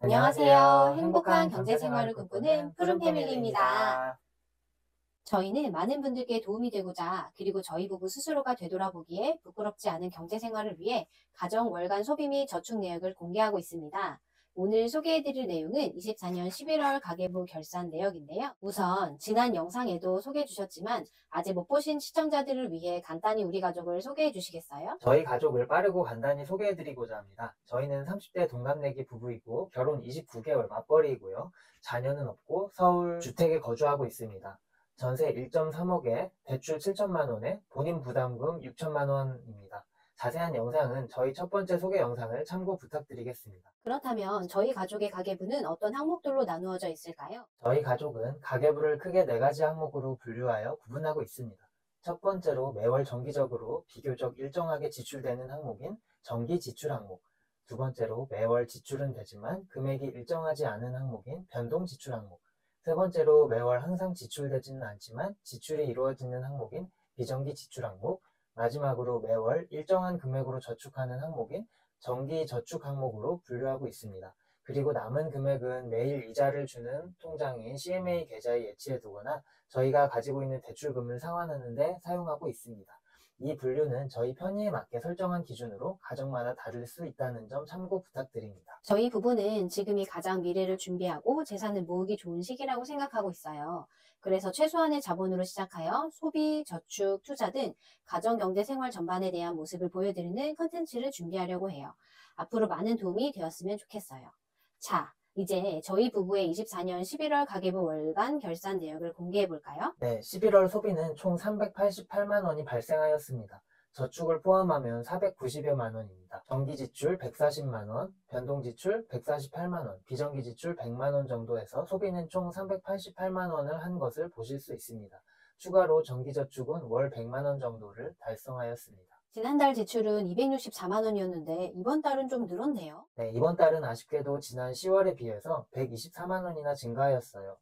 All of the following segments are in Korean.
안녕하세요. 행복한 경제생활을 꿈꾸는 푸른패밀리입니다. 저희는 많은 분들께 도움이 되고자 그리고 저희 부부 스스로가 되돌아보기에 부끄럽지 않은 경제생활을 위해 가정 월간 소비 및 저축 내역을 공개하고 있습니다. 오늘 소개해드릴 내용은 24년 11월 가계부 결산 내역인데요. 우선 지난 영상에도 소개해 주셨지만 아직 못 보신 시청자들을 위해 간단히 우리 가족을 소개해 주시겠어요? 저희 가족을 빠르고 간단히 소개해드리고자 합니다. 저희는 30대 동갑내기 부부이고 결혼 29개월 맞벌이이고요. 자녀는 없고 서울 주택에 거주하고 있습니다. 전세 1.3억에 대출 7천만 원에 본인 부담금 6천만 원입니다. 자세한 영상은 저희 첫 번째 소개 영상을 참고 부탁드리겠습니다. 그렇다면 저희 가족의 가계부는 어떤 항목들로 나누어져 있을까요? 저희 가족은 가계부를 크게 4가지 항목으로 분류하여 구분하고 있습니다. 첫 번째로 매월 정기적으로 비교적 일정하게 지출되는 항목인 정기 지출 항목. 두 번째로 매월 지출은 되지만 금액이 일정하지 않은 항목인 변동 지출 항목. 세 번째로 매월 항상 지출되지는 않지만 지출이 이루어지는 항목인 비정기 지출 항목. 마지막으로 매월 일정한 금액으로 저축하는 항목인 정기 저축 항목으로 분류하고 있습니다. 그리고 남은 금액은 매일 이자를 주는 통장인 CMA 계좌에 예치해 두거나 저희가 가지고 있는 대출금을 상환하는 데 사용하고 있습니다. 이 분류는 저희 편의에 맞게 설정한 기준으로 가정마다 다를 수 있다는 점 참고 부탁드립니다. 저희 부부는 지금이 가장 미래를 준비하고 재산을 모으기 좋은 시기라고 생각하고 있어요. 그래서 최소한의 자본으로 시작하여 소비, 저축, 투자 등 가정 경제 생활 전반에 대한 모습을 보여드리는 컨텐츠를 준비하려고 해요. 앞으로 많은 도움이 되었으면 좋겠어요. 자, 이제 저희 부부의 24년 11월 가계부 월간 결산 내역을 공개해 볼까요? 네, 11월 소비는 총 388만 원이 발생하였습니다. 저축을 포함하면 490여만 원입니다. 정기 지출 140만 원, 변동 지출 148만 원, 비정기 지출 100만 원 정도 해서 소비는 총 388만 원을 한 것을 보실 수 있습니다. 추가로 정기 저축은 월 100만 원 정도를 달성하였습니다. 지난달 지출은 264만 원이었는데 이번 달은 좀 늘었네요. 네, 이번 달은 아쉽게도 지난 10월에 비해서 124만 원이나 증가하였어요.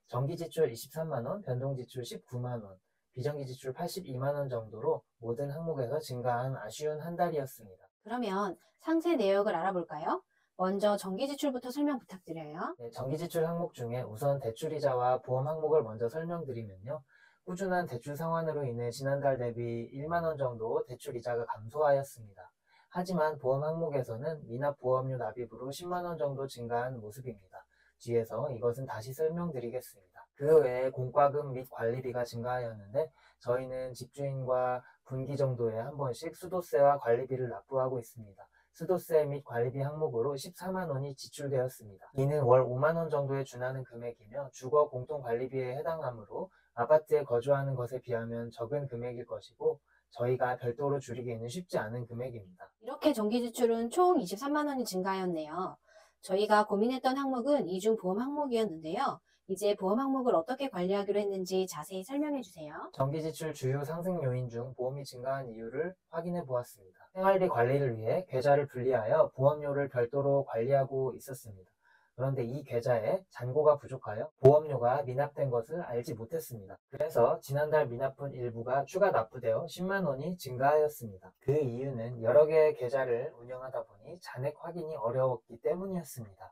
정기 지출 23만 원, 변동 지출 19만 원, 비정기 지출 82만 원 정도로 모든 항목에서 증가한 아쉬운 한 달이었습니다. 그러면 상세 내역을 알아볼까요? 먼저 정기 지출부터 설명 부탁드려요. 네, 정기 지출 항목 중에 우선 대출이자와 보험 항목을 먼저 설명드리면요. 꾸준한 대출 상환으로 인해 지난달 대비 1만 원 정도 대출 이자가 감소하였습니다. 하지만 보험 항목에서는 미납 보험료 납입으로 10만 원 정도 증가한 모습입니다. 뒤에서 이것은 다시 설명드리겠습니다. 그 외에 공과금 및 관리비가 증가하였는데 저희는 집주인과 분기 정도에 한 번씩 수도세와 관리비를 납부하고 있습니다. 수도세 및 관리비 항목으로 14만 원이 지출되었습니다. 이는 월 5만 원 정도에 준하는 금액이며 주거 공동관리비에 해당하므로 아파트에 거주하는 것에 비하면 적은 금액일 것이고 저희가 별도로 줄이기에는 쉽지 않은 금액입니다. 이렇게 정기 지출은 총 23만 원이 증가하였네요. 저희가 고민했던 항목은 이중 보험 항목이었는데요. 이제 보험 항목을 어떻게 관리하기로 했는지 자세히 설명해 주세요. 정기지출 주요 상승 요인 중 보험이 증가한 이유를 확인해 보았습니다. 생활비 관리를 위해 계좌를 분리하여 보험료를 별도로 관리하고 있었습니다. 그런데 이 계좌에 잔고가 부족하여 보험료가 미납된 것을 알지 못했습니다. 그래서 지난달 미납분 일부가 추가 납부되어 10만 원이 증가하였습니다. 그 이유는 여러 개의 계좌를 운영하다 보니 잔액 확인이 어려웠기 때문이었습니다.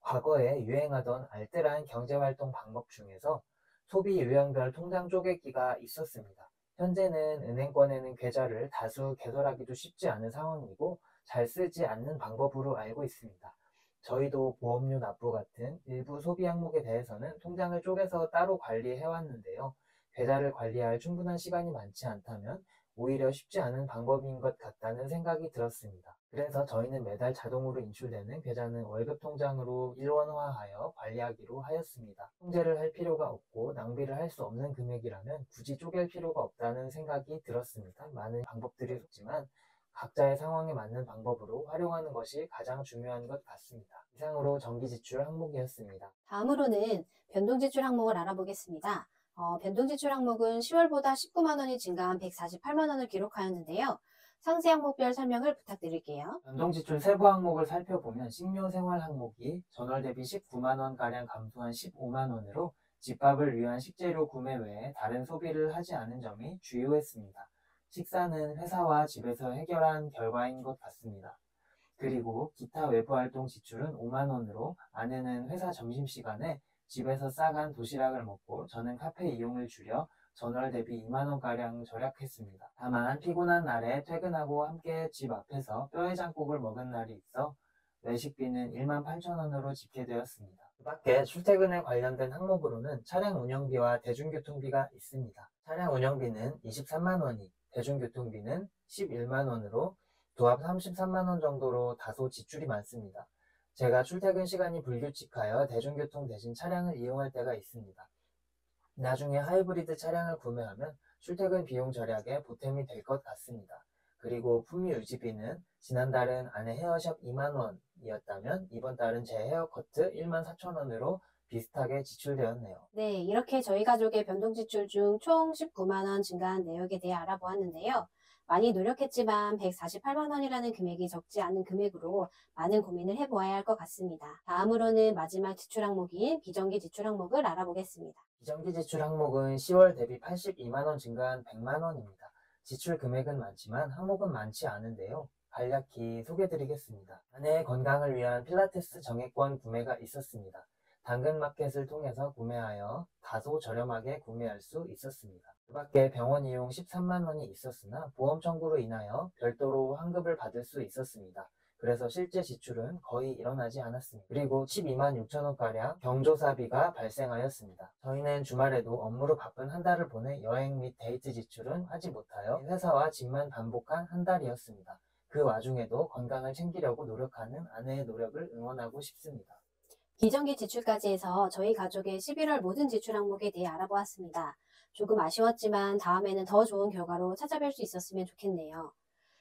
과거에 유행하던 알뜰한 경제활동 방법 중에서 소비 유형별 통장 쪼개기가 있었습니다. 현재는 은행권에는 계좌를 다수 개설하기도 쉽지 않은 상황이고 잘 쓰지 않는 방법으로 알고 있습니다. 저희도 보험료 납부 같은 일부 소비 항목에 대해서는 통장을 쪼개서 따로 관리해 왔는데요. 계좌를 관리할 충분한 시간이 많지 않다면 오히려 쉽지 않은 방법인 것 같다는 생각이 들었습니다. 그래서 저희는 매달 자동으로 인출되는 계좌는 월급 통장으로 일원화하여 관리하기로 하였습니다. 통제를 할 필요가 없고 낭비를 할 수 없는 금액이라면 굳이 쪼갤 필요가 없다는 생각이 들었습니다. 많은 방법들이 있지만 각자의 상황에 맞는 방법으로 활용하는 것이 가장 중요한 것 같습니다. 이상으로 정기지출 항목이었습니다. 다음으로는 변동지출 항목을 알아보겠습니다. 변동지출 항목은 10월보다 19만 원이 증가한 148만 원을 기록하였는데요. 상세 항목별 설명을 부탁드릴게요. 변동지출 세부 항목을 살펴보면 식료생활 항목이 전월 대비 19만 원가량 감소한 15만 원으로 집밥을 위한 식재료 구매 외에 다른 소비를 하지 않은 점이 주요했습니다. 식사는 회사와 집에서 해결한 결과인 것 같습니다. 그리고 기타 외부 활동 지출은 5만 원으로 아내는 회사 점심시간에 집에서 싸간 도시락을 먹고 저는 카페 이용을 줄여 전월 대비 2만 원가량 절약했습니다. 다만 피곤한 날에 퇴근하고 함께 집 앞에서 뼈해장국을 먹은 날이 있어 외식비는 1만 8천 원으로 집계되었습니다. 그 밖에 출퇴근에 관련된 항목으로는 차량 운영비와 대중교통비가 있습니다. 차량 운영비는 23만 원이, 대중교통비는 11만 원으로 도합 33만 원 정도로 다소 지출이 많습니다. 제가 출퇴근 시간이 불규칙하여 대중교통 대신 차량을 이용할 때가 있습니다. 나중에 하이브리드 차량을 구매하면 출퇴근 비용 절약에 보탬이 될 것 같습니다. 그리고 품위 유지비는 지난달은 아내 헤어샵 2만 원이었다면 이번 달은 제 헤어커트 1만 4천 원으로 비슷하게 지출되었네요. 네, 이렇게 저희 가족의 변동 지출 중 총 19만 원 증가한 내역에 대해 알아보았는데요. 많이 노력했지만 148만 원이라는 금액이 적지 않은 금액으로 많은 고민을 해보아야 할 것 같습니다. 다음으로는 마지막 지출 항목인 비정기 지출 항목을 알아보겠습니다. 비정기 지출 항목은 10월 대비 82만 원 증가한 100만 원입니다. 지출 금액은 많지만 항목은 많지 않은데요. 간략히 소개드리겠습니다. 아내의 건강을 위한 필라테스 정액권 구매가 있었습니다. 당근마켓을 통해서 구매하여 다소 저렴하게 구매할 수 있었습니다. 그 밖에 병원 이용 13만 원이 있었으나 보험 청구로 인하여 별도로 환급을 받을 수 있었습니다. 그래서 실제 지출은 거의 일어나지 않았습니다. 그리고 12만 6천 원가량 경조사비가 발생하였습니다. 저희는 주말에도 업무로 바쁜 한 달을 보내 여행 및 데이트 지출은 하지 못하여 회사와 집만 반복한 한 달이었습니다. 그 와중에도 건강을 챙기려고 노력하는 아내의 노력을 응원하고 싶습니다. 비정기 지출까지 해서 저희 가족의 11월 모든 지출 항목에 대해 알아보았습니다. 조금 아쉬웠지만 다음에는 더 좋은 결과로 찾아뵐 수 있었으면 좋겠네요.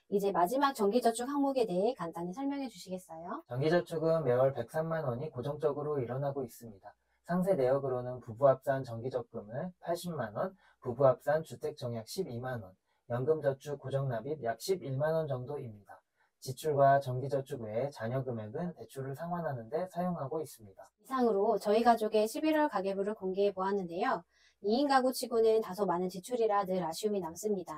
이제 마지막 정기저축 항목에 대해 간단히 설명해 주시겠어요? 정기저축은 매월 103만 원이 고정적으로 일어나고 있습니다. 상세 내역으로는 부부합산 정기적금을 80만 원, 부부합산 주택정약 12만 원, 연금저축 고정납입 약 11만 원 정도입니다. 지출과 정기저축 외에 자녀 금액은 대출을 상환하는 데 사용하고 있습니다. 이상으로 저희 가족의 11월 가계부를 공개해 보았는데요. 2인 가구 치고는 다소 많은 지출이라 늘 아쉬움이 남습니다.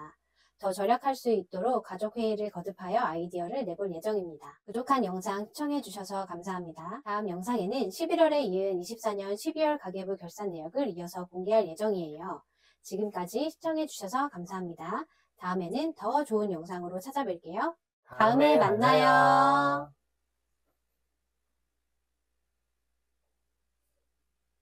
더 절약할 수 있도록 가족회의를 거듭하여 아이디어를 내볼 예정입니다. 부족한 영상 시청해 주셔서 감사합니다. 다음 영상에는 11월에 이은 24년 12월 가계부 결산 내역을 이어서 공개할 예정이에요. 지금까지 시청해 주셔서 감사합니다. 다음에는 더 좋은 영상으로 찾아뵐게요. 다음에 만나요.